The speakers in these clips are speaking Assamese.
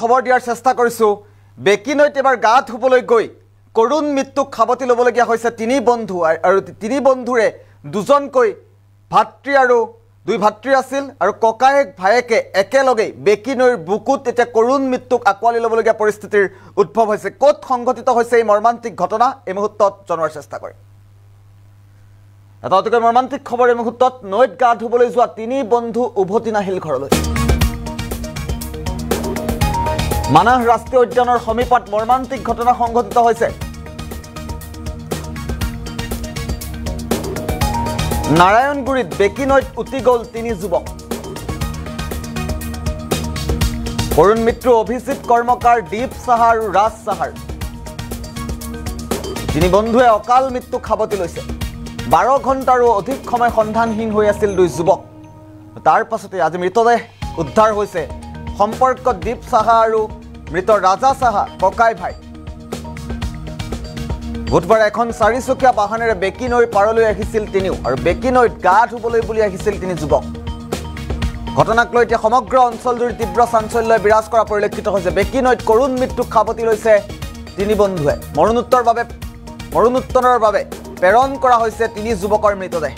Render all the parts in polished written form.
খবৰ দিয়াৰ চেষ্টা কৰিছোঁ বেকি নৈত এবাৰ গা ধুবলৈ গৈ কৰুণ মৃত্যুক খাবতি ল'বলগীয়া হৈছে তিনি বন্ধু আৰু তিনি বন্ধুৰে দুজনকৈ ভাতৃ আৰু দুই ভাতৃ আছিল আৰু ককায়েক ভায়েকে একেলগে বেকি নৈৰ বুকুত এতিয়া কৰুণ মৃত্যুক আকোৱালি ল'বলগীয়া পৰিস্থিতিৰ উদ্ভৱ হৈছে ক'ত সংঘটিত হৈছে এই মৰ্মান্তিক ঘটনা এই মুহূৰ্তত জনোৱাৰ চেষ্টা কৰিম এটা অতিকৈ মৰ্মান্তিক খবৰ এই মুহূৰ্তত নৈত গা ধুবলৈ যোৱা তিনি বন্ধু উভতি নাহিল ঘৰলৈ মানাহ ৰাষ্ট্ৰীয় উদ্যানৰ সমীপত মৰ্মান্তিক ঘটনা সংঘটিত হৈছে নাৰায়ণগুৰিত বেকি নৈত উটি গ'ল তিনি যুৱক কৰুণ মৃত্যু অভিজিত কৰ্মকাৰ দীপ সাহা আৰু ৰাজ সাহাৰ তিনি বন্ধুৱে অকাল মৃত্যু খাবতি লৈছে 12 ঘণ্টাৰো অধিক সময় সন্ধানহীন হৈ আছিল দুই যুৱক তাৰ পাছতে আজি মৃতদেহ উদ্ধাৰ হৈছে সম্পৰ্ক দীপ সাহা আৰু মৃত ৰাজা সাহা ককাই ভাই বুধবাৰে এখন চাৰিচকীয়া বাহনেৰে বেকি নৈৰ পাৰলৈ আহিছিল তিনিও আৰু বেকি নৈত গা ধুবলৈ বুলি আহিছিল তিনি যুৱক ঘটনাক লৈ এতিয়া সমগ্ৰ অঞ্চলজুৰি তীব্ৰ চাঞ্চল্যই বিৰাজ কৰা পৰিলক্ষিত হৈছে বেকি নৈত কৰুণ মৃত্যু খাবতি লৈছে তিনি বন্ধুৱে মৰণোত্তৰৰ বাবে প্ৰেৰণ কৰা হৈছে তিনি যুৱকৰ মৃতদেহ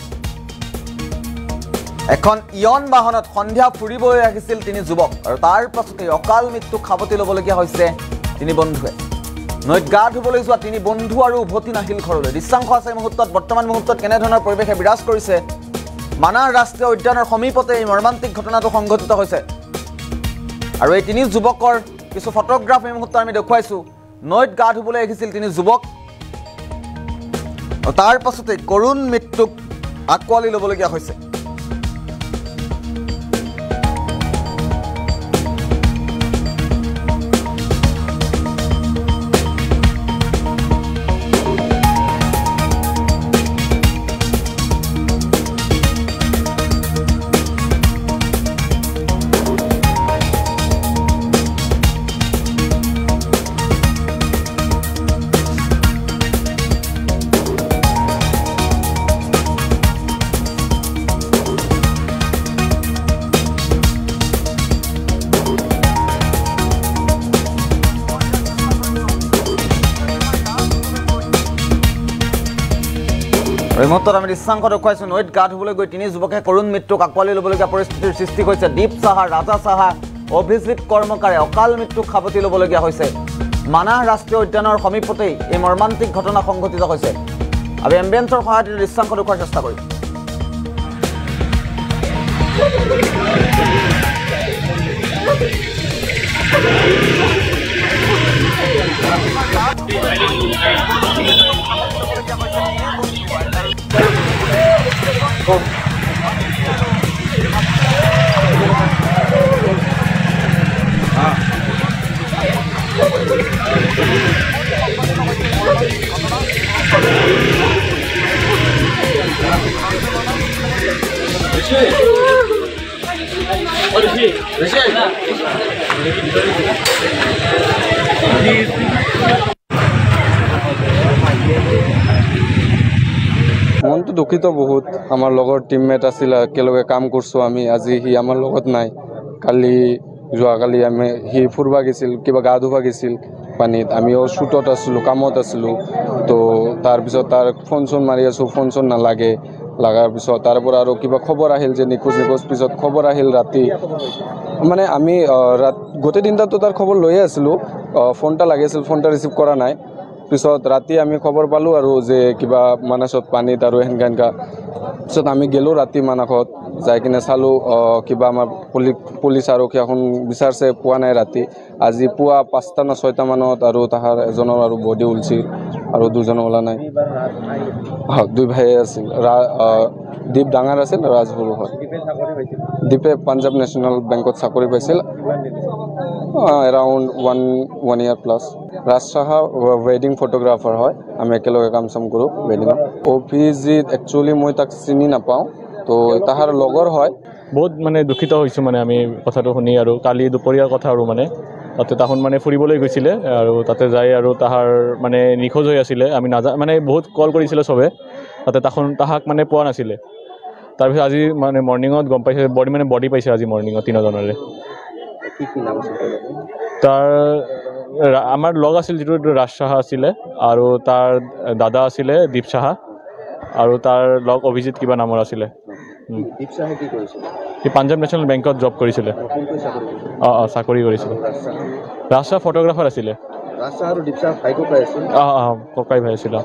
এখন ইয়ন বাহনত সন্ধিয়া ফুৰিবলৈ আহিছিল তিনি যুৱক আৰু তাৰ পাছতে অকাল মৃত্যু খাবতি ল'বলগীয়া হৈছে তিনি বন্ধুৱে নৈত গা ধুবলৈ যোৱা তিনি বন্ধু আৰু উভতি নাহিল ঘৰলৈ দৃশ্যাংশ আছে মুহূৰ্তত বৰ্তমান মুহূৰ্তত কেনেধৰণৰ পৰিৱেশে বিৰাজ কৰিছে মানাহ ৰাষ্ট্ৰীয় উদ্যানৰ সমীপতে এই মৰ্মান্তিক ঘটনাটো সংঘটিত হৈছে আৰু এই তিনি যুৱকৰ কিছু ফটোগ্ৰাফ এই মুহূৰ্তত আমি দেখুৱাইছোঁ নৈত গা ধুবলৈ আহিছিল তিনি যুৱক আৰু তাৰ পাছতে কৰুণ মৃত্যুক আকোৱালি ল'বলগীয়া হৈছে এই মুহূৰ্তত আমি দৃশ্যাংশ দেখুৱাইছোঁ নৈত গা ধুবলৈ গৈ তিনি যুৱকে কৰুণ মৃত্যুক আকোৱালি ল'বলগীয়া পৰিস্থিতিৰ সৃষ্টি হৈছে দীপ সাহা ৰাজা সাহা অভিজিত কৰ্মকাৰে অকাল মৃত্যুক খাবতি ল'বলগীয়া হৈছে মানাহ ৰাষ্ট্ৰীয় উদ্যানৰ সমীপতেই এই মৰ্মান্তিক ঘটনা সংঘটিত হৈছে আমি এম্বিয়েন্সৰ সহায়তে দৃশ্যাংশ দেখুৱাৰ চেষ্টা কৰিম মনটো দুখিত বহুত আমাৰ লগৰ টিমমেট আছিল একেলগে কাম কৰিছোঁ আমি আজি সি আমাৰ লগত নাই কালি যোৱাকালি সি ফুৰিব গৈছিল কিবা গা ধুব গৈছিল পানীত আমিও শ্বুটত আছিলোঁ কামত আছিলোঁ তো তাৰপিছত তাৰ ফোন চোন মাৰি আছোঁ ফোন চোন নালাগে লগাৰ পিছত তাৰ পৰা আৰু কিবা খবৰ আহিল যে নিখোজ পিছত খবৰ আহিল ৰাতি মানে আমি গোটেই দিনটাতো তাৰ খবৰ লৈয়ে আছিলোঁ ফোনটা লাগিছিল ফোনটা ৰিচিভ কৰা নাই পিছত ৰাতি আমি খবৰ পালোঁ আৰু যে কিবা মানাছত পানীত আৰু সেনেকা পিছত আমি গ'লোঁ ৰাতি মানাহত যাই কিনে চালোঁ কিবা আমাৰ পুলিচ আৰক্ষী এখন বিচাৰছে পোৱা নাই ৰাতি আজি পুৱা 5টা না 6টা মানত আৰু তাহাৰ এজনৰ আৰু বডি ওলছিল আৰু দুজন ওলা নাই দুই ভাই আছিল দীপ ডাঙৰ আছিল ৰাজ সৰু হয় দীপে পাঞ্জাব নেশ্যনেল বেংকত চাকৰি পাইছিল এৰাউণ্ড ওৱান ইয়াৰ প্লাছ ৰাজ সাহা ৱেডিং ফটোগ্ৰাফাৰ হয় আমি একেলগে কাম চাম কৰোঁ ৱেডিঙত অভিজিত একচুৱেলি মই তাক চিনি নাপাওঁ তো তাহাৰ লগৰ হয় বহুত মানে দুখিত হৈছোঁ মানে আমি কথাটো শুনি আৰু কালি দুপৰীয়াৰ কথা আৰু মানে তাতে তাহোন মানে ফুৰিবলৈ গৈছিলে আৰু তাতে যাই আৰু তাহাৰ মানে নিখোজ হৈ আছিলে আমি মানে বহুত কল কৰিছিলে চবে তাতে তাহাক মানে পোৱা নাছিলে তাৰপিছত আজি মানে মৰ্নিঙত গম পাইছে বডি পাইছে আজি মৰ্নিঙত তিনিজনৰে তাৰ আমাৰ লগ আছিল যিটো ৰাজ সাহা আছিলে আৰু তাৰ দাদা আছিলে দীপ সাহা আৰু তাৰ লগ অভিজিত কিবা নামৰ আছিলে দীপ সাহে কি কৰিছিল সি পাঞ্জাৱ নেশ্যনেল বেংকত জব কৰিছিলে কোনটো চাকৰি কৰিছিল চাকৰি কৰিছিলে ৰাজ সাহা ৰাজ সাহা ফটোগ্ৰাফাৰ আছিলে ৰাজ সাহা আৰু দীপ সাহা ভাই ককাই আছিল ককাই ভাই আছিলে